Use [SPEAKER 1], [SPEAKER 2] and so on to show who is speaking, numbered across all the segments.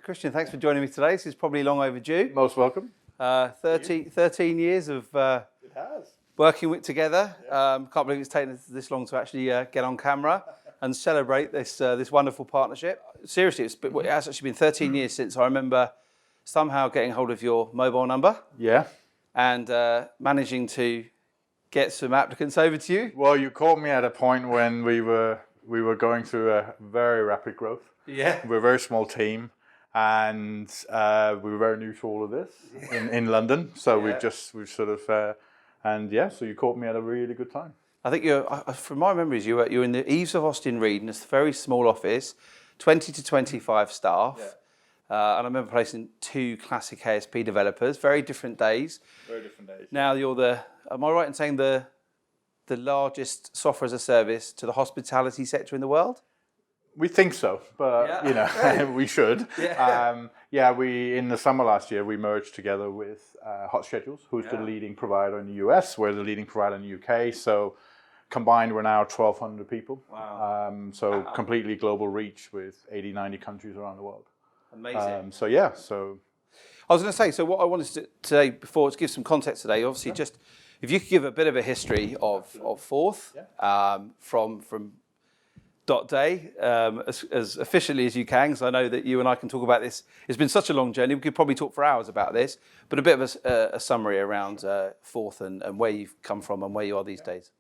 [SPEAKER 1] Christian, thanks for joining me today. This is probably long overdue.
[SPEAKER 2] Most welcome.
[SPEAKER 1] 13 years of
[SPEAKER 2] It has.
[SPEAKER 1] working together. Can't believe it's taken us this long to actually get on camera and celebrate this wonderful partnership. Seriously, it has actually been 13 years since I remember somehow getting hold of your mobile number.
[SPEAKER 2] Yeah.
[SPEAKER 1] And managing to get some applicants over to you.
[SPEAKER 2] Well, you caught me at a point when we were going through a very rapid growth.
[SPEAKER 1] Yeah.
[SPEAKER 2] We're a very small team, and we were very new to all of this in London. So so you caught me at a really good time.
[SPEAKER 1] I think from my memories, you're in the eaves of Austin Reed in a very small office, 20 to 25 staff.
[SPEAKER 2] Yeah.
[SPEAKER 1] And I remember placing 2 classic ASP developers, very different days.
[SPEAKER 2] Very different days.
[SPEAKER 1] Now am I right in saying the largest software as a service to the hospitality sector in the world?
[SPEAKER 2] We think so, but we should.
[SPEAKER 1] Yeah.
[SPEAKER 2] We in the summer last year we merged together with Hot Schedules, who's the leading provider in the US. We're the leading provider in the UK. So combined, we're now 1,200 people.
[SPEAKER 1] Wow.
[SPEAKER 2] Completely global reach with 80, 90 countries around the world.
[SPEAKER 1] Amazing.
[SPEAKER 2] I
[SPEAKER 1] was going to say, so what I wanted to say before to give some context today, obviously just if you could give a bit of a history of Forth from .day as efficiently as you can, because I know that you and I can talk about this. It's been such a long journey. We could probably talk for hours about this, but a bit of a summary around Forth and where you've come from and where you are these days.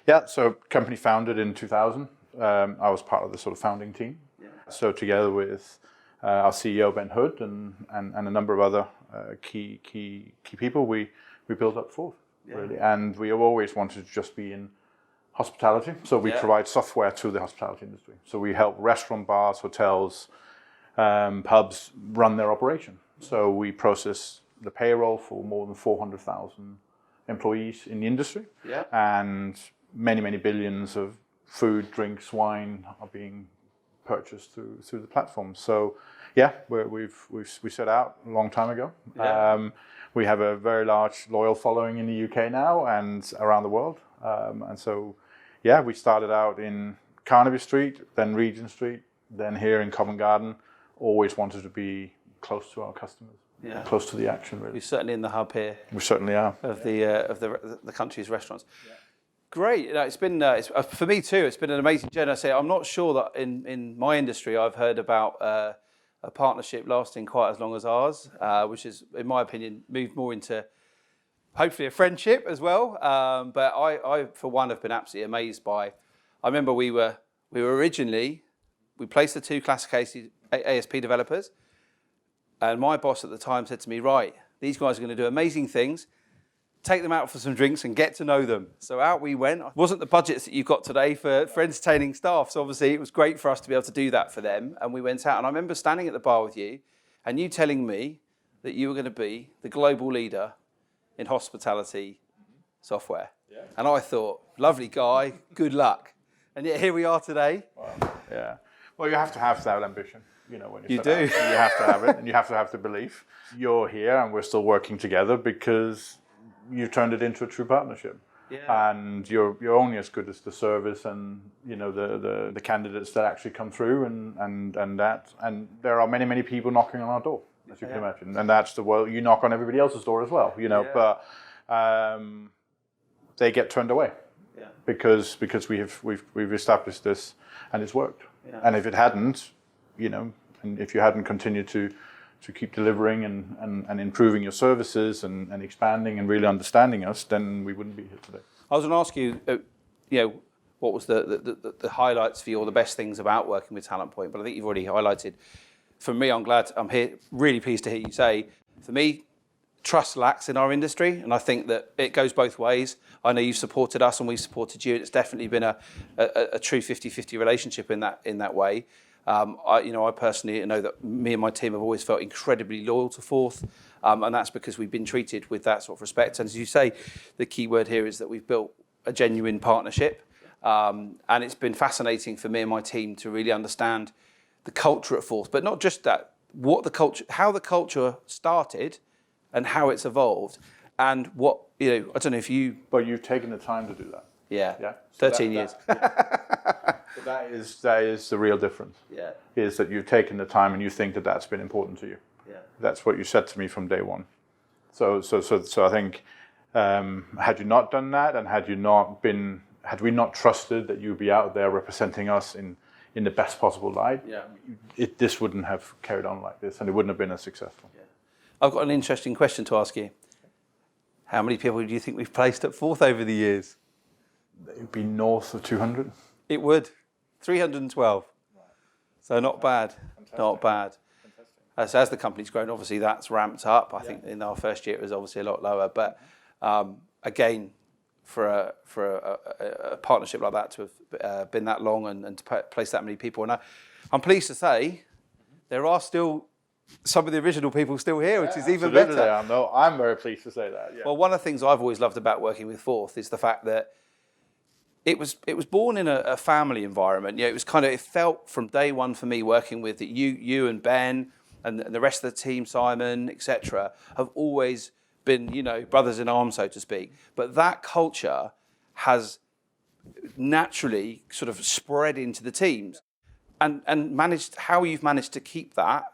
[SPEAKER 2] Yeah, so company founded in 2000. I was part of the sort of founding team. Yeah. So together with our CEO Ben Hood and a number of other key people, we built up Forth really, and we have always wanted to just be in hospitality. So we provide software to the hospitality industry. So we help restaurant, bars, hotels, pubs run their operation. So we process the payroll for more than 400,000 employees in the industry, and many billions of food, drinks, wine are being purchased through the platform. So we set out a long time ago. We have a very large loyal following in the UK now and around the world. We started out in Carnaby Street, then Regent Street, then here in Covent Garden. Always wanted to be close to our customers, close to the action. Really,
[SPEAKER 1] we're certainly in the hub here.
[SPEAKER 2] We certainly are
[SPEAKER 1] of the country's restaurants. Yeah. Great. It's been for me too. It's been an amazing journey. I say I'm not sure that in my industry I've heard about a partnership lasting quite as long as ours, which is, in my opinion, moved more into hopefully a friendship as well. But I, for one, have been absolutely amazed by. I remember we placed the 2 classic ASP developers, and my boss at the time said to me, "Right, these guys are going to do amazing things. Take them out for some drinks and get to know them." So out we went. It wasn't the budgets that you've got today for entertaining staff. So obviously it was great for us to be able to do that for them. And we went out, and I remember standing at the bar with you and you telling me that you were going to be the global leader in hospitality software. Yeah. And I thought, lovely guy, good luck. And yet here we are today.
[SPEAKER 2] Wow. Yeah. Well, you have to have that ambition. When
[SPEAKER 1] you do.
[SPEAKER 2] You have to have it, and you have to have the belief. You're here, and we're still working together because you turned it into a true partnership. Yeah. And you're only as good as the service and the candidates that actually come through and there are many people knocking on our door, as you can imagine, and that's the world. You knock on everybody else's door as well, but they get turned away because we've established this and it's worked. Yeah. And if it hadn't, and if you hadn't continued to keep delivering and improving your services and expanding and really understanding us, then we wouldn't be here today.
[SPEAKER 1] I was going to ask you, what was the highlights for you or the best things about working with Talent Point, but I think you've already highlighted. For me, I'm here, really pleased to hear you say, for me, trust lacks in our industry, and I think that it goes both ways. I know you've supported us and we've supported you, and it's definitely been a true 50-50 relationship in that way. I personally know that me and my team have always felt incredibly loyal to Forth, and that's because we've been treated with that sort of respect. And as you say, the key word here is that we've built a genuine partnership, and it's been fascinating for me and my team to really understand the culture at Forth, but not just that, how the culture started and how it's evolved, and what, I don't know if you...
[SPEAKER 2] But you've taken the time to do that.
[SPEAKER 1] Yeah. 13 years.
[SPEAKER 2] That is the real difference.
[SPEAKER 1] Yeah.
[SPEAKER 2] Is that you've taken the time and you think that that's been important to you.
[SPEAKER 1] Yeah.
[SPEAKER 2] That's what you said to me from day one. So I think had you not done that, and had we not trusted that you'd be out there representing us in the best possible light, this wouldn't have carried on like this, and it wouldn't have been as successful. Yeah.
[SPEAKER 1] I've got an interesting question to ask you. How many people do you think we've placed at Forth over the years?
[SPEAKER 2] It would be north of 200.
[SPEAKER 1] It would. 312. So not bad. Fantastic. Not bad. As the company's grown, obviously that's ramped up. I think in our first year it was obviously a lot lower. But again, for a partnership like that to have been that long and to place that many people, and I'm pleased to say there are still some of the original people still here, which is even better.
[SPEAKER 2] No, I'm very pleased to say that. Yeah.
[SPEAKER 1] Well, one of the things I've always loved about working with Forth is the fact that it was born in a family environment. You know, it felt from day one for me working with you and Ben and the rest of the team, Simon, etc., have always been, brothers in arms, so to speak. But that culture has naturally sort of spread into the teams, and how you've managed to keep that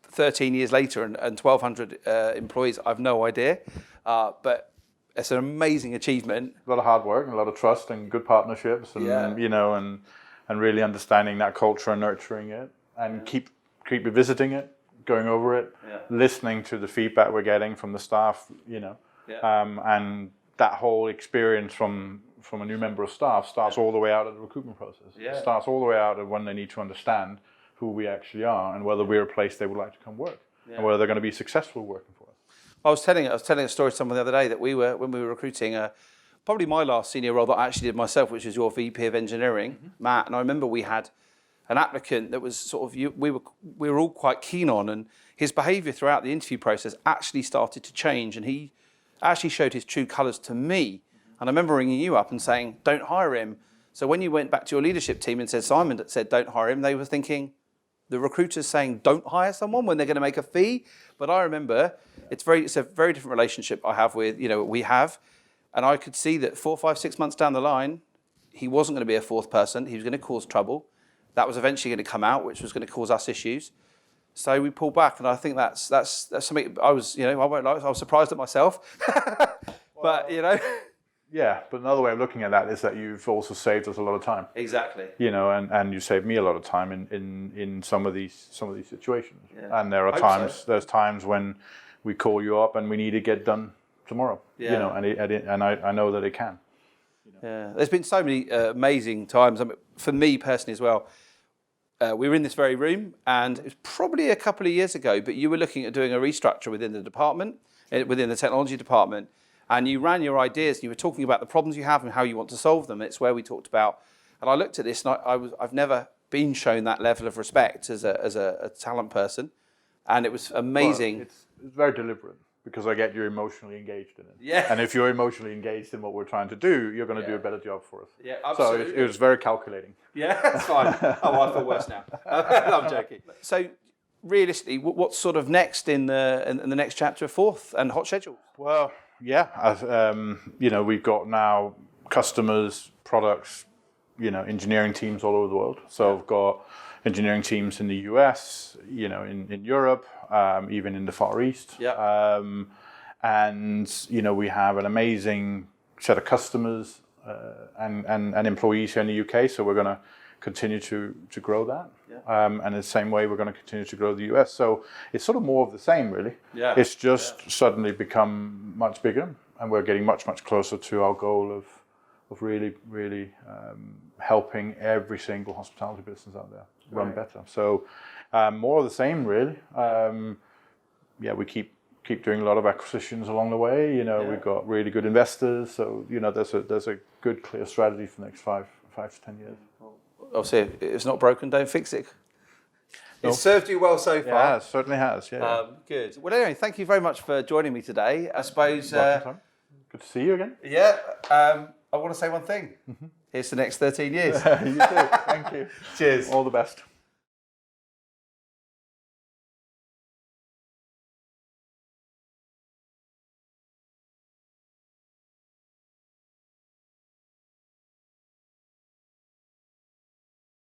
[SPEAKER 1] 13 years later and 1,200 employees, I've no idea. But it's an amazing achievement.
[SPEAKER 2] A lot of hard work and a lot of trust and good partnerships, and and really understanding that culture and nurturing it, and keep revisiting it, going over it, listening to the feedback we're getting from the staff, and that whole experience from a new member of staff starts all the way out of the recruitment process. Yeah. It starts all the way out of when they need to understand who we actually are and whether we're a place they would like to come work, and whether they're going to be successful working for us.
[SPEAKER 1] I was telling a story to someone the other day that when we were recruiting, probably my last senior role that I actually did myself, which was your VP of Engineering, Matt. And I remember we had an applicant that was sort of we were all quite keen on, and his behaviour throughout the interview process actually started to change, and he actually showed his true colours to me. And I remember ringing you up and saying, "Don't hire him." So when you went back to your leadership team and said Simon said, "Don't hire him," they were thinking, the recruiter's saying don't hire someone when they're going to make a fee. But I remember it's a very different relationship I have with, we have. And I could see that 4, 5, 6 months down the line, he wasn't going to be a fourth person. He was going to cause trouble. That was eventually going to come out, which was going to cause us issues. So we pulled back, and I think that's something I was, I won't lie, I was surprised at myself. But,
[SPEAKER 2] Yeah, but another way of looking at that is that you've also saved us a lot of time.
[SPEAKER 1] Exactly.
[SPEAKER 2] And you saved me a lot of time in some of these situations. Yeah. And there's times when we call you up and we need to get done tomorrow. Yeah. And I know that it can.
[SPEAKER 1] Yeah, there's been so many amazing times. I mean, for me personally as well. We were in this very room, and it was probably a couple of years ago, but you were looking at doing a restructure within the department, within the technology department. And you ran your ideas, and you were talking about the problems you have and how you want to solve them. It's where we talked about, and I looked at this, and I've never been shown that level of respect as a talent person, and it was amazing.
[SPEAKER 2] Well, it's very deliberate, because I get you emotionally engaged in it.
[SPEAKER 1] Yeah.
[SPEAKER 2] And if you're emotionally engaged in what we're trying to do, you're going to do a better job for us.
[SPEAKER 1] Yeah, absolutely.
[SPEAKER 2] So it was very calculating.
[SPEAKER 1] Yeah, that's fine. Oh, I feel worse now. I'm joking. So realistically, what's sort of next in the next chapter of Forth and Hot Schedule?
[SPEAKER 2] Well, yeah, we've got now customers, products, engineering teams all over the world. So we've got engineering teams in the US, in Europe, even in the Far East. Yeah. And we have an amazing set of customers and employees here in the UK. So we're going to continue to grow that. Yeah. And in the same way, we're going to continue to grow the US. So it's sort of more of the same, really. Yeah. It's just suddenly become much bigger, and we're getting much, much closer to our goal of really, really helping every single hospitality business out there run better. So more of the same, really. We keep doing a lot of acquisitions along the way. We've got really good investors. So there's a good, clear strategy for the next 5 to 10 years.
[SPEAKER 1] Obviously, if it's not broken, don't fix it. No. It's served you well so far.
[SPEAKER 2] Yeah, it certainly has. Yeah.
[SPEAKER 1] Good. Well, anyway, thank you very much for joining me today. I suppose.
[SPEAKER 2] Good to see you again.
[SPEAKER 1] Yeah. I want to say one thing. Mm-hmm. Here's the next 13 years.
[SPEAKER 2] You too. Thank you.
[SPEAKER 1] Cheers.
[SPEAKER 2] All the best.